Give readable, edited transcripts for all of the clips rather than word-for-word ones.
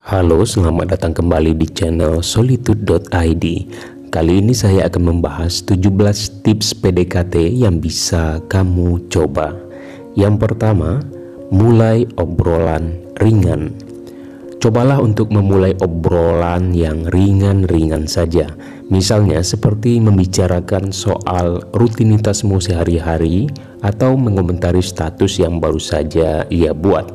Halo, selamat datang kembali di channel solitude.id. Kali ini saya akan membahas 17 tips PDKT yang bisa kamu coba. Yang pertama, mulai obrolan ringan. Cobalah untuk memulai obrolan yang ringan-ringan saja. Misalnya seperti membicarakan soal rutinitasmu sehari-hari atau mengomentari status yang baru saja ia buat.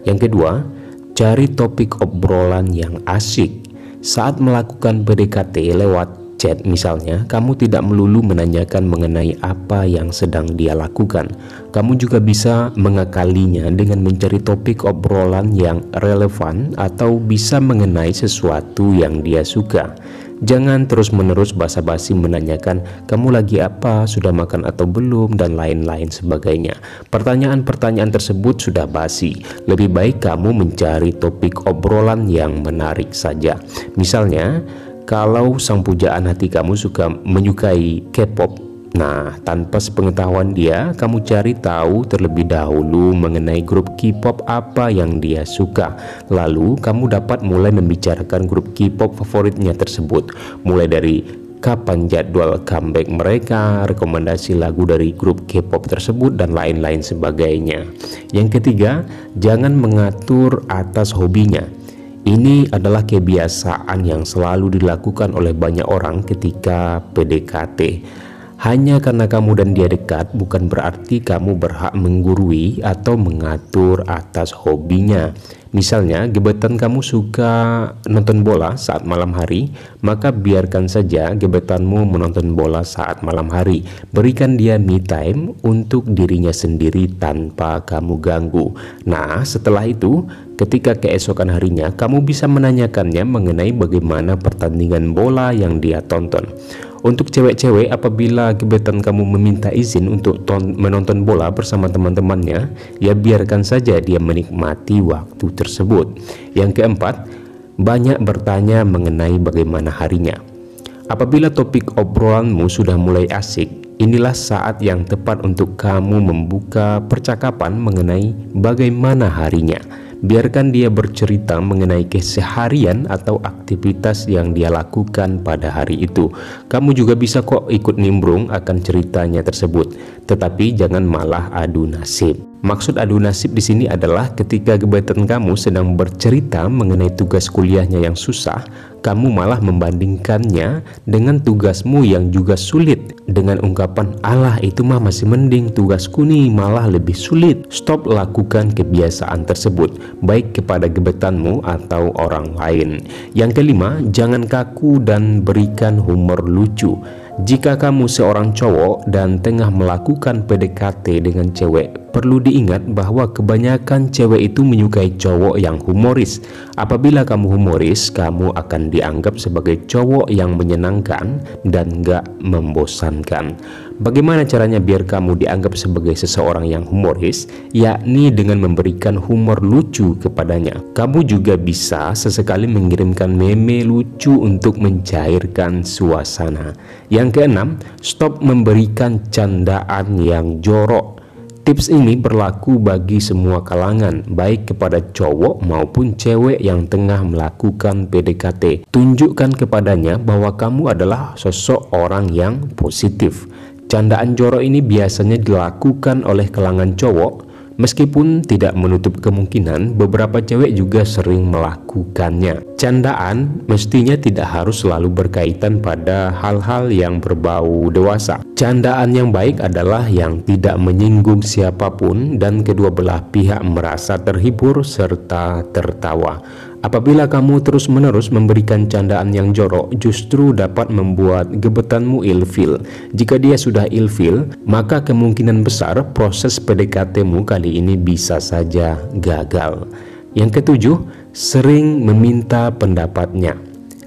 Yang kedua, cari topik obrolan yang asik. Saat melakukan PDKT lewat chat misalnya, kamu tidak melulu menanyakan mengenai apa yang sedang dia lakukan. Kamu juga bisa mengakalinya dengan mencari topik obrolan yang relevan atau bisa mengenai sesuatu yang dia suka. Jangan terus-menerus basa-basi menanyakan kamu lagi apa, sudah makan atau belum, dan lain-lain sebagainya. Pertanyaan-pertanyaan tersebut sudah basi. Lebih baik kamu mencari topik obrolan yang menarik saja. Misalnya, kalau sang pujaan hati kamu menyukai K-pop, nah, tanpa sepengetahuan dia, kamu cari tahu terlebih dahulu mengenai grup K-pop apa yang dia suka. Lalu, kamu dapat mulai membicarakan grup K-pop favoritnya tersebut. Mulai dari kapan jadwal comeback mereka, rekomendasi lagu dari grup K-pop tersebut, dan lain-lain sebagainya. Yang ketiga, jangan mengatur atas hobinya. Ini adalah kebiasaan yang selalu dilakukan oleh banyak orang ketika PDKT. Hanya karena kamu dan dia dekat bukan berarti kamu berhak menggurui atau mengatur atas hobinya. Misalnya gebetan kamu suka nonton bola saat malam hari, maka biarkan saja gebetanmu menonton bola saat malam hari. Berikan dia me time untuk dirinya sendiri tanpa kamu ganggu. Nah, setelah itu, ketika keesokan harinya kamu bisa menanyakannya mengenai bagaimana pertandingan bola yang dia tonton. Untuk cewek-cewek, apabila gebetan kamu meminta izin untuk menonton bola bersama teman-temannya, ya biarkan saja dia menikmati waktu tersebut. Yang keempat, banyak bertanya mengenai bagaimana harinya. Apabila topik obrolanmu sudah mulai asik, inilah saat yang tepat untuk kamu membuka percakapan mengenai bagaimana harinya. Biarkan dia bercerita mengenai keseharian atau aktivitas yang dia lakukan pada hari itu. Kamu juga bisa kok ikut nimbrung akan ceritanya tersebut, tetapi jangan malah adu nasib. Maksud adu nasib di sini adalah ketika gebetan kamu sedang bercerita mengenai tugas kuliahnya yang susah, kamu malah membandingkannya dengan tugasmu yang juga sulit dengan ungkapan, "Alah, itu mah masih mending, tugasku nih malah lebih sulit." Stop lakukan kebiasaan tersebut, baik kepada gebetanmu atau orang lain. Yang kelima, jangan kaku dan berikan humor lucu. Jika kamu seorang cowok dan tengah melakukan PDKT dengan cewek, perlu diingat bahwa kebanyakan cewek itu menyukai cowok yang humoris. Apabila kamu humoris, kamu akan dianggap sebagai cowok yang menyenangkan dan gak membosankan. Bagaimana caranya biar kamu dianggap sebagai seseorang yang humoris? Yakni dengan memberikan humor lucu kepadanya. Kamu juga bisa sesekali mengirimkan meme lucu untuk mencairkan suasana. Yang keenam, stop memberikan candaan yang jorok. Tips ini berlaku bagi semua kalangan, baik kepada cowok maupun cewek yang tengah melakukan PDKT. Tunjukkan kepadanya bahwa kamu adalah sosok orang yang positif. Candaan jorok ini biasanya dilakukan oleh kalangan cowok, meskipun tidak menutup kemungkinan beberapa cewek juga sering melakukannya. Candaan mestinya tidak harus selalu berkaitan pada hal-hal yang berbau dewasa. Candaan yang baik adalah yang tidak menyinggung siapapun dan kedua belah pihak merasa terhibur serta tertawa. Apabila kamu terus-menerus memberikan candaan yang jorok, justru dapat membuat gebetanmu ilfil. Jika dia sudah ilfil, maka kemungkinan besar proses PDKT-mu kali ini bisa saja gagal. Yang ketujuh, sering meminta pendapatnya.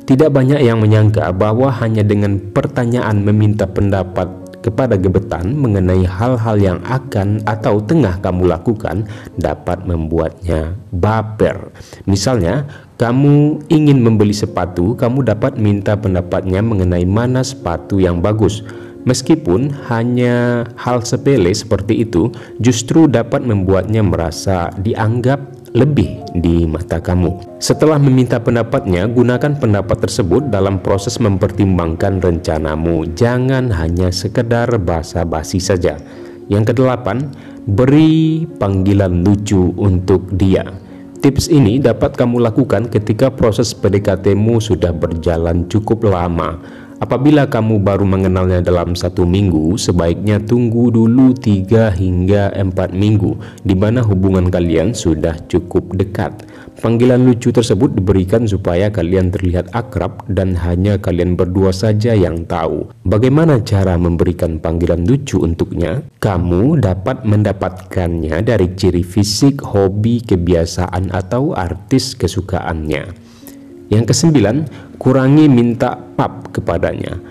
Tidak banyak yang menyangka bahwa hanya dengan pertanyaan meminta pendapat kepada gebetan mengenai hal-hal yang akan atau tengah kamu lakukan dapat membuatnya baper. Misalnya, kamu ingin membeli sepatu, kamu dapat minta pendapatnya mengenai mana sepatu yang bagus. Meskipun hanya hal sepele seperti itu, justru dapat membuatnya merasa dianggap lebih di mata kamu. Setelah meminta pendapatnya, gunakan pendapat tersebut dalam proses mempertimbangkan rencanamu. Jangan hanya sekedar basa-basi saja. Yang kedelapan, beri panggilan lucu untuk dia. Tips ini dapat kamu lakukan ketika proses PDKT-mu sudah berjalan cukup lama. Apabila kamu baru mengenalnya dalam 1 minggu, sebaiknya tunggu dulu 3 hingga 4 minggu, di mana hubungan kalian sudah cukup dekat. Panggilan lucu tersebut diberikan supaya kalian terlihat akrab dan hanya kalian berdua saja yang tahu. Bagaimana cara memberikan panggilan lucu untuknya? Kamu dapat mendapatkannya dari ciri fisik, hobi, kebiasaan, atau artis kesukaannya. Yang kesembilan, kurangi minta pap kepadanya.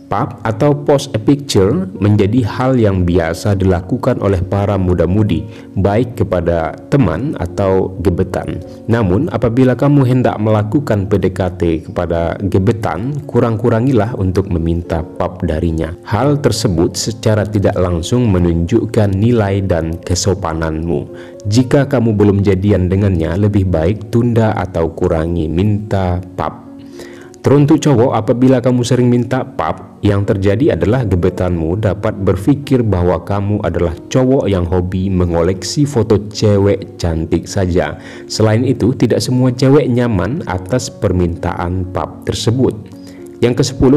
Pap atau post a picture menjadi hal yang biasa dilakukan oleh para muda-mudi, baik kepada teman atau gebetan. Namun, apabila kamu hendak melakukan PDKT kepada gebetan, kurang-kurangilah untuk meminta pap darinya. Hal tersebut secara tidak langsung menunjukkan nilai dan kesopananmu. Jika kamu belum jadian dengannya, lebih baik tunda atau kurangi minta pap. Teruntuk cowok, apabila kamu sering minta pap, yang terjadi adalah gebetanmu dapat berpikir bahwa kamu adalah cowok yang hobi mengoleksi foto cewek cantik saja. Selain itu, tidak semua cewek nyaman atas permintaan pap tersebut. Yang ke-10,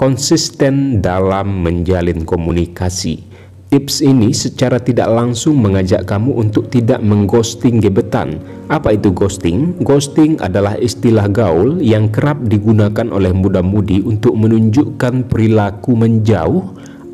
konsisten dalam menjalin komunikasi. Tips ini secara tidak langsung mengajak kamu untuk tidak mengghosting gebetan. Apa itu ghosting? Ghosting adalah istilah gaul yang kerap digunakan oleh muda-mudi untuk menunjukkan perilaku menjauh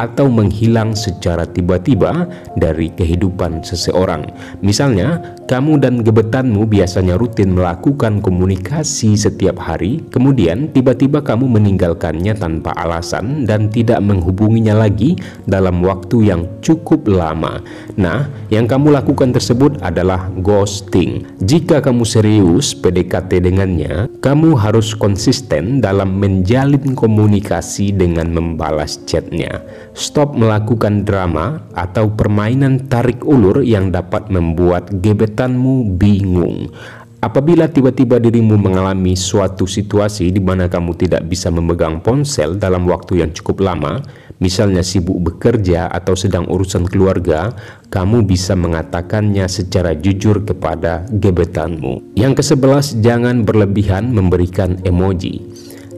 atau menghilang secara tiba-tiba dari kehidupan seseorang. Misalnya, kamu dan gebetanmu biasanya rutin melakukan komunikasi setiap hari, kemudian tiba-tiba kamu meninggalkannya tanpa alasan dan tidak menghubunginya lagi dalam waktu yang cukup lama. Nah, yang kamu lakukan tersebut adalah ghosting. Jika kamu serius PDKT dengannya, kamu harus konsisten dalam menjalin komunikasi dengan membalas chatnya. Stop melakukan drama atau permainan tarik ulur yang dapat membuat gebetanmu bingung. Apabila tiba-tiba dirimu mengalami suatu situasi di mana kamu tidak bisa memegang ponsel dalam waktu yang cukup lama, misalnya sibuk bekerja atau sedang urusan keluarga, kamu bisa mengatakannya secara jujur kepada gebetanmu. Yang ke-11, jangan berlebihan memberikan emoji.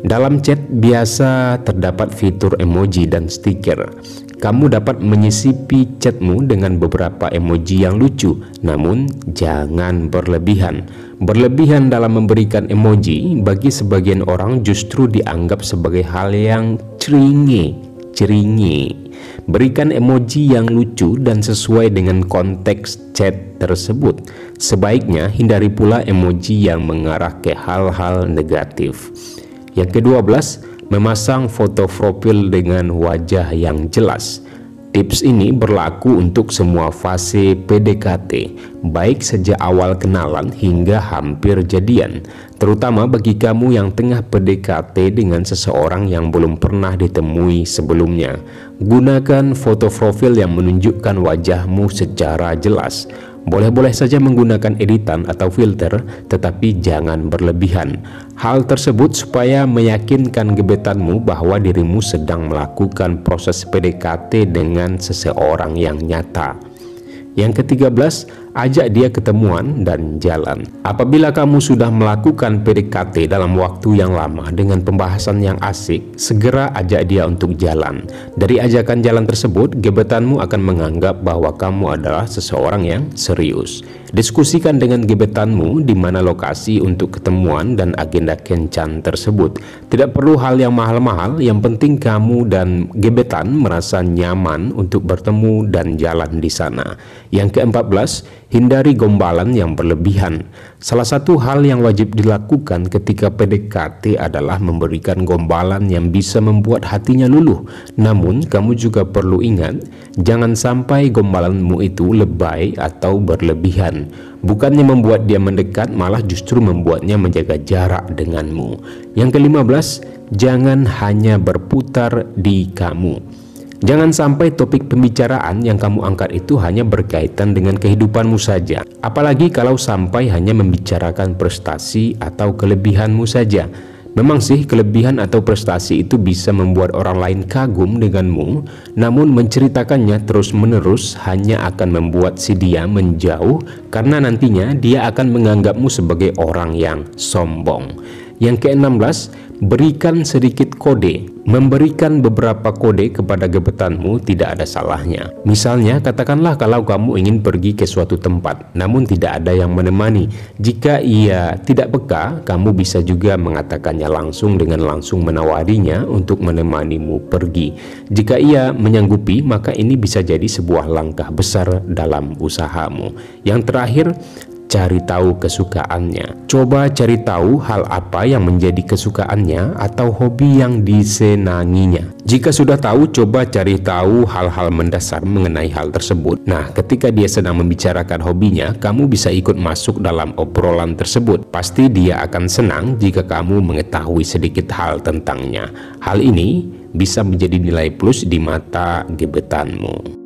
Dalam chat biasa terdapat fitur emoji dan stiker. Kamu dapat menyisipi chatmu dengan beberapa emoji yang lucu, namun jangan berlebihan. Berlebihan dalam memberikan emoji bagi sebagian orang justru dianggap sebagai hal yang ceringe. Berikan emoji yang lucu dan sesuai dengan konteks chat tersebut. Sebaiknya hindari pula emoji yang mengarah ke hal-hal negatif. Yang ke-12, memasang foto profil dengan wajah yang jelas. Tips ini berlaku untuk semua fase PDKT, baik sejak awal kenalan hingga hampir jadian, terutama bagi kamu yang tengah PDKT dengan seseorang yang belum pernah ditemui sebelumnya. Gunakan foto profil yang menunjukkan wajahmu secara jelas. Boleh-boleh saja menggunakan editan atau filter, tetapi jangan berlebihan. Hal tersebut supaya meyakinkan gebetanmu bahwa dirimu sedang melakukan proses PDKT dengan seseorang yang nyata. Yang ke-13, ajak dia ketemuan dan jalan. Apabila kamu sudah melakukan PDKT dalam waktu yang lama dengan pembahasan yang asik, segera ajak dia untuk jalan. Dari ajakan jalan tersebut, gebetanmu akan menganggap bahwa kamu adalah seseorang yang serius. Diskusikan dengan gebetanmu di mana lokasi untuk ketemuan dan agenda kencan tersebut. Tidak perlu hal yang mahal-mahal, yang penting kamu dan gebetan merasa nyaman untuk bertemu dan jalan di sana. Yang ke-14, hindari gombalan yang berlebihan. Salah satu hal yang wajib dilakukan ketika PDKT adalah memberikan gombalan yang bisa membuat hatinya luluh. Namun, kamu juga perlu ingat, jangan sampai gombalanmu itu lebay atau berlebihan. Bukannya membuat dia mendekat, malah justru membuatnya menjaga jarak denganmu. Yang ke-15, jangan hanya berputar di kamu. Jangan sampai topik pembicaraan yang kamu angkat itu hanya berkaitan dengan kehidupanmu saja. Apalagi kalau sampai hanya membicarakan prestasi atau kelebihanmu saja. Memang sih kelebihan atau prestasi itu bisa membuat orang lain kagum denganmu, namun menceritakannya terus-menerus hanya akan membuat si dia menjauh karena nantinya dia akan menganggapmu sebagai orang yang sombong. Yang ke-16, berikan sedikit kode. Memberikan beberapa kode kepada gebetanmu tidak ada salahnya. Misalnya, katakanlah kalau kamu ingin pergi ke suatu tempat, namun tidak ada yang menemani. Jika ia tidak peka, kamu bisa juga mengatakannya langsung dengan langsung menawarinya untuk menemanimu pergi. Jika ia menyanggupi, maka ini bisa jadi sebuah langkah besar dalam usahamu. Yang terakhir, cari tahu kesukaannya. Coba cari tahu hal apa yang menjadi kesukaannya atau hobi yang disenanginya. Jika sudah tahu, coba cari tahu hal-hal mendasar mengenai hal tersebut. Nah, ketika dia sedang membicarakan hobinya, kamu bisa ikut masuk dalam obrolan tersebut. Pasti dia akan senang jika kamu mengetahui sedikit hal tentangnya. Hal ini bisa menjadi nilai plus di mata gebetanmu.